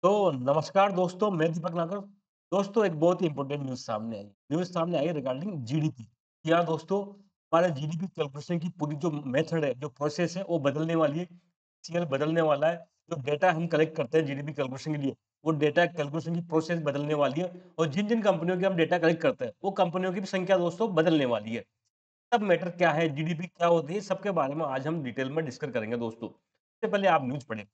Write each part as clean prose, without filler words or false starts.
तो नमस्कार दोस्तों, मैं दीपक नागर। दोस्तों एक बहुत ही इम्पोर्टेंट न्यूज़ सामने आई रिगार्डिंग जीडीपी। जी हाँ दोस्तों, हमारा जीडीपी कैलकुलेशन की पूरी जो मेथड है, जो प्रोसेस है, वो बदलने वाली है। सीएल बदलने वाला है। जो डेटा हम कलेक्ट करते हैं जीडीपी कैलकुलेशन के लिए, वो डेटा कैलकुलेशन की प्रोसेस बदलने वाली है और जिन-जिन कंपनियों के हम डेटा कलेक्ट करते हैं, वो कंपनियों की भी संख्या दोस्तों बदलने वाली है। सब मैटर क्या है, जीडीपी क्या होती है, सबके बारे में आज हम डिटेल में डिस्कस करेंगे दोस्तों। सबसे पहले आप न्यूज़ पढ़ें।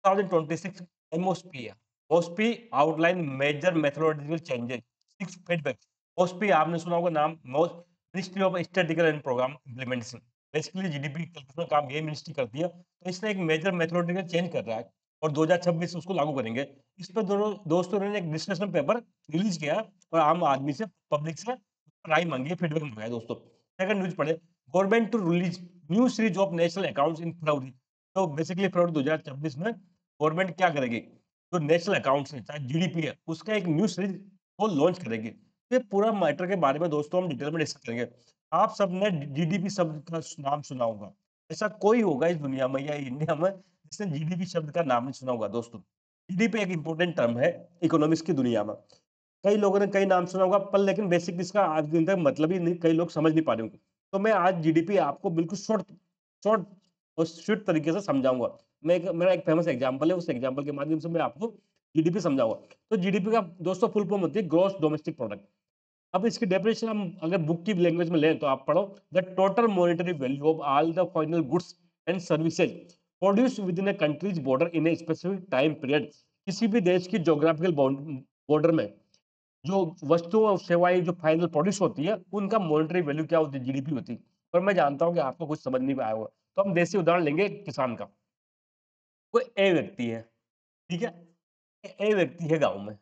2026 MOSPI है। MOSPI outline major methodological changes, 6 feedback. MOSPI आपने सुना होगा नाम, ministry of statistical and programme implementation. Basically GDP calculation का काम ये मिनिस्ट्री करती है। तो इसने एक मेजर मेथोडोलॉजिकल चेंज कर रहा है और 2026 से उसको लागू करेंगे। इस पे दोनों दोस्तों ने एक डिस्कशन पेपर रिलीज किया और आम आदमी से, पब्लिक से राय मांगी है, फीडबैक मांगा है दोस्तों। सेकंड न्यूज़ पढ़े। Government to release new series of national accounts in February. तो बेसिकली फरवरी 2026 में गवर्नमेंट क्या करेगी, जो नेशनल अकाउंट्स है, चाहे जीडीपी है, उसका एक न्यू सीरीज वो लॉन्च करेगी। तो ये पूरा मैटर के बारे में दोस्तों हम डिटेल में डिस्कस करेंगे। आप सबने जीडीपी शब्द का नाम सुना होगा। ऐसा कोई होगा इस दुनिया में या इंडिया में जिसने जीडीपी शब्द का नाम नहीं सुना होगा दोस्तों। जीडीपी एक इंपॉर्टेंट टर्म है इकोनॉमिक्स की दुनिया में। कई लोगों ने कई नाम सुना होगा, पर लेकिन बेसिक इसका आज दिन तक मतलब ही नहीं, कई लोग समझ नहीं पा रहे होंगे। तो मैं आज जीडीपी आपको बिल्कुल शॉर्ट शॉर्ट और स्वीट तरीके से समझाऊंगा। मेरा एक फेमस एग्जांपल है, उस एग्जांपल के माध्यम से मैं आपको जीडीपी समझाऊंगा। तो जीडीपी का दोस्तों फुल फॉर्म होती है ग्रॉस डोमेस्टिक प्रोडक्ट। अब इसकी डेफिनेशन हम अगर बुक की लैंग्वेज में लें तो आप पढ़ो, the total monetary value of all the final goods and services produce with in a countries border in a specific time period. किसी भी देश की ज्योग्राफिकल बॉर्डर में जो वस्तु और सेवाएं जो फाइनल प्रोड्यूस होती है, उनका मॉनेटरी वैल्यू क्या होती है, जीडीपी होती है। पर मैं जानता हूं कि आपको कुछ समझ नहीं आया होगा, तो हम देसी उदाहरण लेंगे किसान का। कोई ए व्यक्ति है, ठीक है? ए व्यक्ति है गाँव में,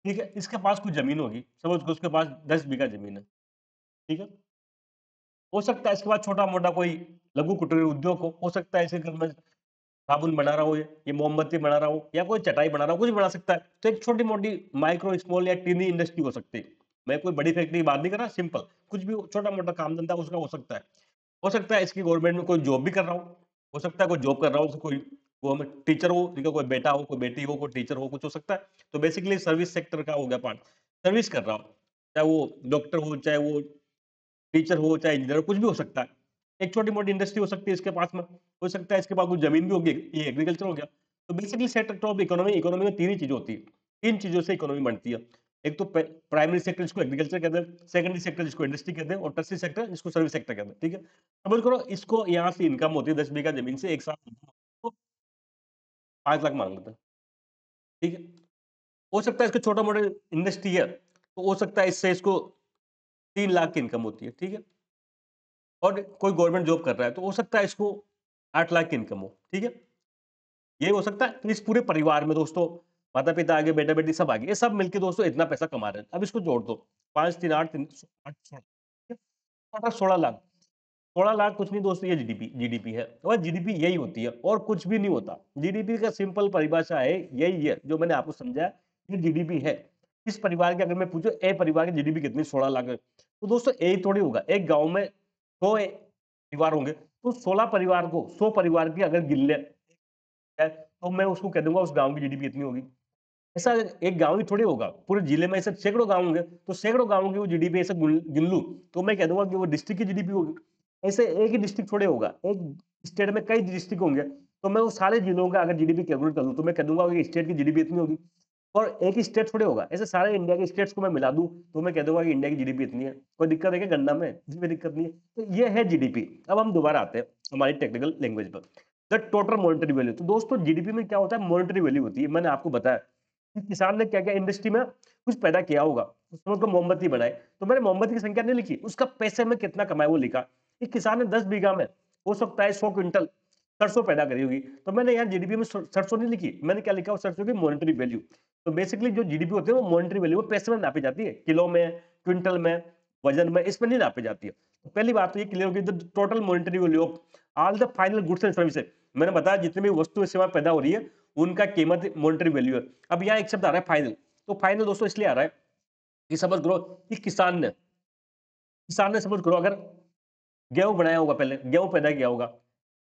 ठीक है? इसके पास कुछ ज़मीन होगी, सपोज़ कि उसके पास 10 बीघा ज़मीन है, ठीक है? हो सकता है इसके पास छोटा-मोटा कोई लघु कुटीर उद्योग हो सकता है इसके घर में साबुन बना रहा हो ये मोमबत्ती बना रहा हो या कोई चटाई बना रहा हो, कुछ बना सकता है। तो एक छोटी-मोटी माइक्रो, स्मॉल या टीनी इंडस्ट्री हो सकती है। मैं कोई बड़ी फैक्ट्री की बात नहीं कर रहा, सिंपल, कुछ भी छोटा-मोटा काम-धंधा उसका हो सकता है। हो सकता है इसकी गवर्नमेंट में कोई जॉब भी कर रहा हो सकता है कोई जॉब कर रहा हो, जैसे कोई गवर्नमेंट टीचर हो, जिनका कोई बेटा हो, कोई बेटी हो, कोई टीचर हो, कुछ हो सकता है। तो बेसिकली सर्विस सेक्टर का हो गया पार्ट, सर्विस कर रहा हो, चाहे वो डॉक्टर हो, चाहे वो टीचर हो, चाहे इंजीनियर हो, कुछ भी हो सकता है। एक छोटी-मोटी इंडस्ट्री हो सकती है इसके पास में, हो सकता है इसके पास कुछ ज़मीन भी होगी, ये एग्रीकल्चर हो गया। तो basically sector of economy, economy में 3 ही चीज़ें होती हैं, 3 चीज़ों से इकोनॉमी बनती है। एक तो प्राइमरी सेक्टर जिसको एग्रीकल्चर कहते हैं, सेकेंडरी सेक्टर जिसको इंडस्ट्री कहते हैं और टर्शियरी सेक्टर जिसको सर्विस सेक्टर कहते हैं, ठीक है? सपोज़ करो इसको यहाँ से इनकम होती है 10 बीघा ज़मीन से, एक साल तो 5 लाख माँग लेते हैं, ठीक है? हो सकता है इसका छोटा-मोटा इंडस्ट्री है, तो हो सकता है इससे इसको 3 लाख की इनकम होती है, ठीक है? और कोई गवर्नमेंट जॉब कर रहा है, तो हो सकता है इसको 8 लाख की इनकम हो, ठीक है? ये हो सकता है। तो इस पूरे परिवार में दोस्तों माता-पिता आगे, बेटा-बेटी सब आगे, ये सब मिलके दोस्तों इतना पैसा कमा रहे हैं। अब इसको जोड़ दो, 5 3 8 3 8 16, ठीक है? टोटल 16 लाख। 16 लाख कुछ नहीं दोस्तों, ये जीडीपी जीडीपी है और जीडीपी यही होती है और कुछ भी नहीं होता। जीडीपी का सिंपल परिभाषा है, यही है जो मैंने आपको समझाया, ये जीडीपी है। इस परिवार की अगर मैं पूछूँ, ए परिवार की जीडीपी कितनी, 16 लाख है। तो दोस्तों ए थोड़ी होगा, एक गाँव में 100 परिवार होंगे, तो 16 परिवार को, 100 परिवार की अगर गिन लें, तो मैं उसको कह दूँगा उस गाँव की जीडीपी इतनी होगी। ऐसा एक गाँव ही थोड़ी होगा, पूरे जिले में ऐसे सैकड़ों गाँव होंगे, तो सैकड़ों गाँवों की वो जीडीपी ऐसे गिन लूँ, तो मैं कह दूँगा कि वो डिस्ट्रिक्ट की जीडीपी होगी। ऐसे एक ही डिस्ट्रिक्ट थोड़े होगा, एक स्टेट में कई डिस्ट्रिक्ट होंगे, तो मैं वो सारे जिलों का अगर जीडीपी कैलकुलेट कर लूँ, तो मैं कह दूँगा कि स्टेट की जीडीपी इतनी होगी और एक ही स्टेट थोड़े होगा, ऐसे सारे इंडिया के स्टेट्स को मैं मिला दूँ, तो मैं कह दूँगा कि इंडिया की जीडीपी इतनी है। कोई दिक्कत है क्या गणना में? इसमें दिक्कत नहीं है। तो ये है जीडीपी। अब हम दोबारा आते हैं हमारी टेक्निकल लैंग्वेज पर। The total monetary value. तो दोस्तों जीडीपी में क्या होता है, मॉनेटरी वैल्यू होती है। मैंने आपको बताया कि किसान ने क्या-क्या इंडस्ट्री में कुछ पैदा किया होगा। उसने उसको मोमबत्ती बनाई, तो मैंने मोमबत्ती की संख्या नहीं लिखी, उसका पैसे में कितना कमाया वो लिखा। कि किसान ने 10 बीघा में हो सकता है 100 क्विंटल सरसों पैदा करी होगी, तो मैंने यहाँ जीडीपी में सरसों नहीं लिखी, मैंने क्या लिखा, सरसों की मॉनेटरी वैल्यू। तो बेसिकली जो जीडीपी होती है वो मॉनेटरी वैल्यू वो पैसे में नापी जाती है, किलो में, क्विंटल में, वजन में, इसमें नहीं नापी जाती है। तो पहली बात तो ये क्लियर होगी, the total monetary value of all the final goods and services. मैंने बताया जितनी भी वस्तु सेवा पैदा हो रही है, उनका कीमत मॉनेटरी वैल्यू है। अब यहाँ एक शब्द आ रहा है फाइनल, तो फाइनल दोस्तों इसलिए आ रहा है कि समझ करो कि किसान ने समझ करो अगर गेहूँ बनाया होगा, पहले गेहूँ पैदा किया होगा,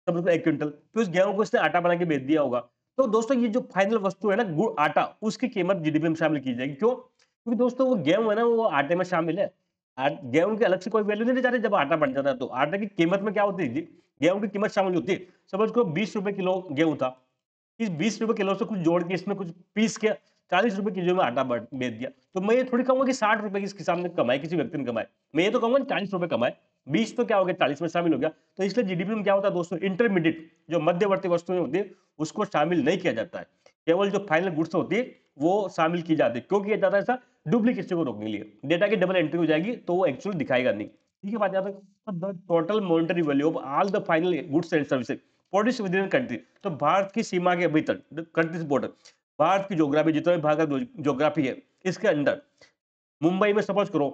तब उसमें 1 क्विंटल, फिर उस गेहूँ को इसने आटा बना के बेच दिया होगा, तो दोस्तों ये जो फाइनल वस्तु है ना गुड़ आटा, उसकी कीमत जीडीपी में शामिल की जाएगी। क्यों? क्योंकि दोस्तों वो गेहूँ है ना वो आटे में शामिल है। गेहूँ की अलग से कोई वैल्यू नहीं दी जाती जब आटा बन जाता है तो। आटे की कीमत में क्या होती है जी? गेहूँ की कीमत शामिल होती है। सपोज़ करो ₹20 किलो गेहूँ था। इस ₹20 किलो से कुछ जोड़ के इसमें कुछ पीस के ₹40 किलो में आटा बेच दिया। तो मैं ये थोड़ी कहूँगा कि ₹60 किस किसान ने कमाए, किसी व्यक्ति ने कमाए। मैं ये तो कहूँगा ₹40 कमाए। 20 तो क्या हो गया 40 में शामिल हो गया। तो इसलिए जीडीपी में क्या होता है दोस्तों इंटरमीडिएट जो मध्यवर्ती वस्तुएँ होती है उसको शामिल नहीं किया जाता है। केवल जो फाइनल गुड्स होती है वो शामिल की जाती है। क्यों किया जाता है ऐसा? डुप्लीकेसी को रोकने के लिए। डेटा की डबल एंट्री हो जाएगी तो वो एक्चुअल दिखाएगा नहीं। ठीक है बात यहाँ तक? The total monetary value of all the final goods and services produce with in country. तो भारत की सीमा के भीतर कंट्रीज बॉर्डर भारत की ज्योग्राफी जितना भी भाग का ज्योग्राफी है इसके अंदर मुंबई में सपोज करो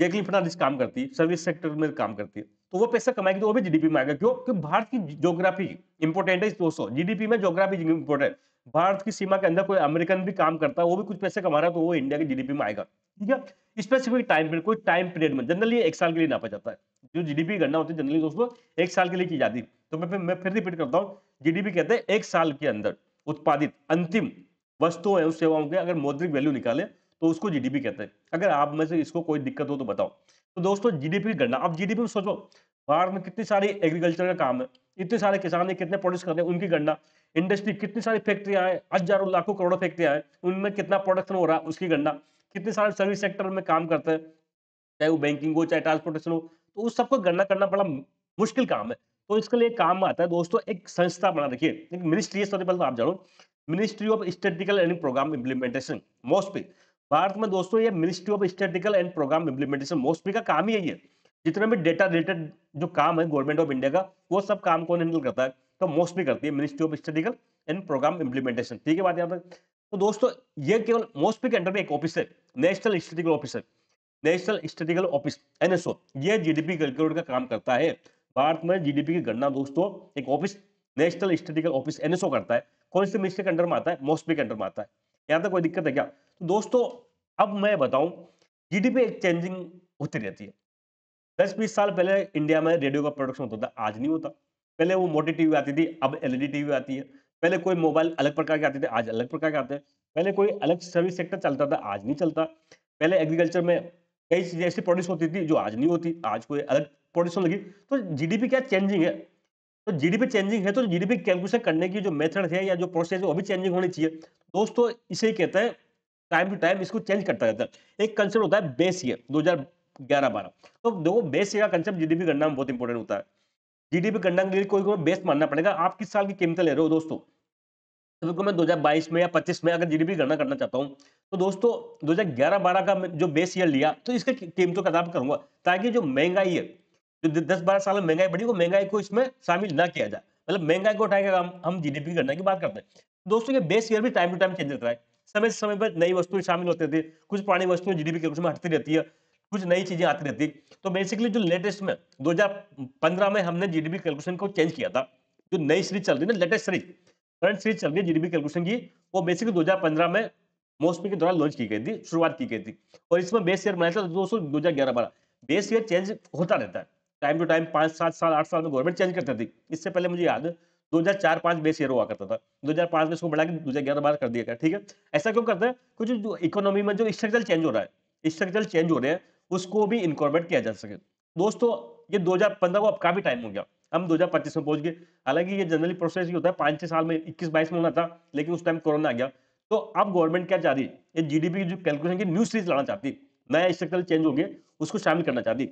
जैकलिन फर्नांडिस काम करती है, सर्विस सेक्टर में काम करती है, तो वो पैसा कमाएगी तो वो भी जीडीपी में आएगा। क्यों? क्योंकि भारत की ज्योग्राफी इंपॉर्टेंट है दोस्तों, जीडीपी में ज्योग्राफी इंपॉर्टेंट है। भारत की सीमा के अंदर कोई अमेरिकन भी काम करता है, वो भी कुछ पैसे कमा रहा है तो वो इंडिया की जीडीपी में आएगा। ठीक है? स्पेसिफिक टाइम पीरियड, कोई टाइम पीरियड में जनरली 1 साल के लिए नापा जाता है। जो जीडीपी की गणना होती है जनरली दोस्तों 1 साल के लिए की जाती है। तो मैं फिर रिपीट करता हूँ, जीडीपी कहते हैं 1 साल के अंदर उत्पादित अंतिम वस्तुओं एवं सेवाओं के अगर मौद्रिक वैल्यू निकाले तो उसको जीडीपी कहते हैं। अगर आप में से इसको कोई दिक्कत हो तो बताओ। तो दोस्तों जीडीपी की गणना, अब जीडीपी में सोचो भारत में कितनी सारी एग्रीकल्चर का काम है, इतने सारे किसान है कितने प्रोड्यूस करते हैं उनकी गणना, इंडस्ट्री कितनी सारी फैक्ट्रियां हैं, हजारों लाखों करोड़ों फैक्ट्रियां हैं, उनमें कितना प्रोडक्शन हो रहा है उसकी गणना, कितने सारे सर्विस सेक्टर में काम करते हैं, चाहे वो बैंकिंग हो चाहे ट्रांसपोर्टेशन हो, तो उस सबको गणना करना बड़ा मुश्किल काम है। तो इसके लिए काम आता है दोस्तों एक संस्था बना रखिए, एक मिनिस्ट्री है, सबसे पहले तो आप जानो ministry of statistical and programme implementation mostly. Bharat में दोस्तों ये ministry of statistical and programme implementation mostly का काम ही है ये। जितने भी डेटा रिलेटेड जो काम है गवर्नमेंट ऑफ इंडिया का वो सब काम कौन हैंडल करता है? तो मोस्टली करती है ministry of statistical and programme implementation. ठीक है बात यहाँ तक? तो दोस्तों ये केवल मोस्टली के अंडर में एक ऑफिस है, नेशनल स्टैटिस्टिकल ऑफिस है, नेशनल स्टैटिस्टिकल ऑफिस एनएसओ। ये जीडीपी कैलकुलेट का काम करता है। भारत में जीडीपी की गणना दोस्तों एक office national statistical office NSO करता है। कौन से मिनिस्ट्री के अंडर में आता है? मॉस्पी के अंडर में आता है। यहाँ तक कोई दिक्कत है क्या? तो दोस्तों अब मैं बताऊं जीडीपी एक चेंजिंग होती रहती है। 10-20 साल पहले इंडिया में रेडियो का प्रोडक्शन होता था, आज नहीं होता। पहले वो मोटी टीवी आती थी, अब एलईडी टीवी आती है। पहले कोई मोबाइल अलग प्रकार के आते थे, आज अलग प्रकार के आते हैं। पहले कोई अलग सर्विस सेक्टर चलता था, आज नहीं चलता। पहले एग्रीकल्चर में कई चीजें ऐसी प्रोड्यूस होती थी जो आज नहीं होती, आज कोई अलग प्रोड्यूस होने लगी। तो जीडीपी क्या चेंजिंग है। तो जीडीपी चेंजिंग है तो जीडीपी कैलकुलेशन करने की जो मेथड है या जो प्रोसेस है वो भी चेंजिंग होनी चाहिए। दोस्तों इसे ही कहते हैं टाइम टू टाइम इसको चेंज करता रहता है। एक कंसेप्ट होता है बेस ईयर 2011-12। तो देखो बेस ईयर का कंसेप्ट जीडीपी गणना में बहुत इंपॉर्टेंट होता है। जीडीपी गणना के लिए कोई बेस मानना पड़ेगा। आप किस साल की कीमतें ले रहे हो दोस्तों? तो देखो मैं 2022 में या 25 में अगर जीडीपी गणना करना चाहता हूँ तो दोस्तों 2011-12 का जो बेस ईयर लिया तो इसके कीमतों का दाम करूंगा ताकि जो महंगाई है जो 10-12 साल में महंगाई बढ़ी वो महंगाई को इसमें शामिल ना किया जाए। मतलब महंगाई को उठाएगा हम जीडीपी गणना की बात करते हैं। दोस्तों ये बेस ईयर भी टाइम टू टाइम चेंज होता है। समय से समय पर नई वस्तुएं शामिल होती थी, कुछ पुरानी वस्तुएं जीडीपी के में हटती रहती है, कुछ नई चीजें आती रहती। तो बेसिकली जो लेटेस्ट में 2015 में हमने जीडीपी कैलकुलेशन को चेंज किया था। जो नई सीरीज चल रही है ना, लेटेस्ट सीरीज करंट सीरीज चल रही है जीडीपी कैलकुलेशन की, वो बेसिकली 2015 में मौसमी के दौरान लॉन्च की गई थी, शुरुआत की गई थी। और इसमें बेस ईयर बनाया था दोस्तों 2011-12। बेस ईयर चेंज होता रहता है टाइम टू टाइम, 5-7 साल 8 साल में गवर्नमेंट चेंज करती थी। इससे पहले मुझे याद है 2004-5 बेस ईयर हुआ करता था, 2005 में इसको बढ़ा के 2011-12 कर दिया गया। ठीक है, ऐसा क्यों करते हैं? कुछ जो इकोनॉमी में जो स्ट्रक्चरल चेंज हो रहा है, स्ट्रक्चरल चेंज हो रहे हैं, उसको भी इनकॉर्पोरेट किया जा सके। दोस्तों ये 2015 को अब काफी टाइम हो गया, हम 2025 में पहुंच गए। हालांकि ये जनरली प्रोसेस ही होता है 5-6 साल में, 21-22 में होना था, लेकिन उस टाइम कोरोना आ गया। तो अब गवर्नमेंट क्या चाह रही है? ये जीडीपी की जो कैलकुलेशन की न्यू सीरीज लाना चाहती है, नया स्ट्रक्चरल चेंज हो गया, उसको शामिल करना चाहती।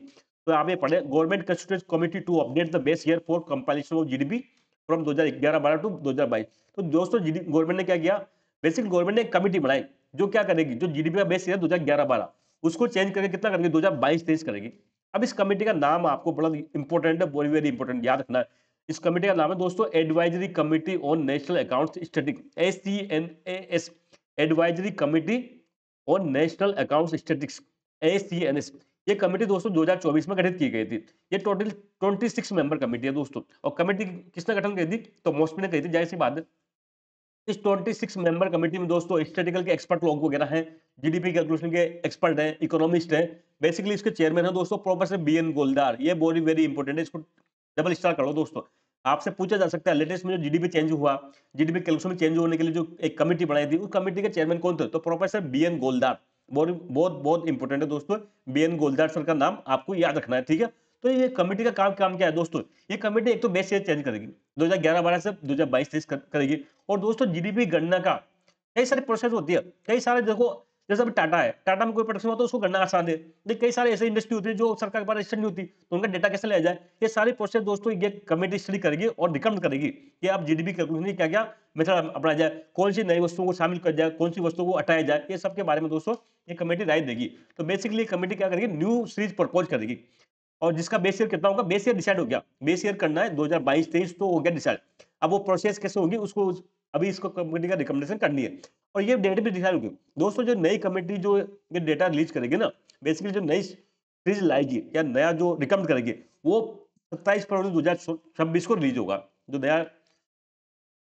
तो आप ये पढ़े, government constituent committee to update the base year for compilation of GDP from 2011-12 to 2022। तो दोस्तों गवर्नमेंट ने क्या किया? बेसिक गवर्नमेंट ने एक कमिटी बनाई जो क्या करेगी, जो जीडीपी का बेस ईयर 2011-12 उसको चेंज करके कितना करेगी, 2022-23 करेगी। अब इस कमेटी का नाम आपको बड़ा इंपॉर्टेंट है, वेरी वेरी इंपॉर्टेंट, याद रखना है। इस कमेटी का नाम है दोस्तों advisory committee on national account static, ACNAS, advisory committee on national account statics, ACNS। ये कमेटी दोस्तों 2024 में गठित की गई थी। ये टोटल 26 मेंबर कमेटी है दोस्तों। और कमेटी किसने गठन की थी? तो मॉस्पी ने कही थी, जाहिर सी बात है। इस 26 मेंबर कमेटी में दोस्तों स्टैटिस्टिकल के एक्सपर्ट लोग वगैरह हैं, जीडीपी कैलकुलेशन के एक्सपर्ट हैं, इकोनॉमिस्ट हैं। बेसिकली इसके चेयरमैन है दोस्तों प्रोफेसर BN गोलदार। ये वेरी वेरी इंपॉर्टेंट है, इसको डबल स्टार कर लो दोस्तों। आपसे पूछा जा सकता है लेटेस्ट में जो जीडीपी चेंज हुआ, जीडीपी कैलकुलेशन में चेंज होने के लिए जो एक कमिटी बनाई थी, उस कमिटी के चेयरमैन कौन थे? तो प्रोफेसर बीएन गोलदार। बहुत बहुत बहुत इंपॉर्टेंट है दोस्तों, बीएन गोलदार सर का नाम आपको याद रखना है, ठीक है? तो ये कमिटी का काम काम क्या है दोस्तों? ये कमिटी एक तो बेस ईयर चेंज करेगी, 2011-12 से 2022-23 करेगी। और दोस्तों जीडीपी गणना का कई सारी प्रोसेस होती है, कई सारे देखो, जैसे अभी टाटा है, टाटा में कोई प्रोडक्शन हुआ तो उसको गणना आसान है, लेकिन कई सारे ऐसे इंडस्ट्री होती है जो सरकार के पास रजिस्टर्ड नहीं होती, तो उनका डेटा कैसे लिया जाए? ये सारी प्रोसेस दोस्तों ये कमेटी स्टडी करेगी और रिकमेंड करेगी कि आप जीडीपी कैलकुलेशन में क्या-क्या मेथड अपनाया जाए, कौन सी नई वस्तुओं को शामिल किया जाए, कौन सी वस्तुओं को हटाया जाए, ये सब के बारे में दोस्तों ये कमेटी राय देगी। तो बेसिकली कमेटी क्या करेगी? न्यू सीरीज प्रपोज करेगी और जिसका बेस ईयर कितना होगा? बेस ईयर डिसाइड हो गया, बेस ईयर करना है 2022-23 तो हो गया डिसाइड। अब वो प्रोसेस कैसे होगी उसको अभी इसको कमेटी का रिकमेंडेशन करनी है और ये डेट भी डिसाइड होगी। दोस्तों जो नई कमेटी जो ये डेटा रिलीज करेगी ना, बेसिकली जो नई सीरीज लाएगी या नया जो रिकमेंड करेगी, वो 27 फरवरी 2026 को रिलीज होगा। जो नया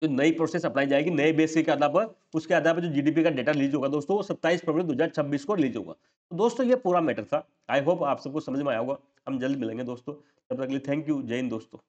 जो नई प्रोसेस अपनाई जाएगी नए बेस के आधार पर, उसके आधार पर जो जीडीपी का डेटा रिलीज होगा दोस्तों, वो 27 फरवरी 2026 को रिलीज होगा। तो दोस्तों ये पूरा मैटर था। आई होप आप सबको समझ में आया होगा। हम जल्द मिलेंगे दोस्तों। तब तक के लिए थैंक यू। जय हिंद दोस्तों।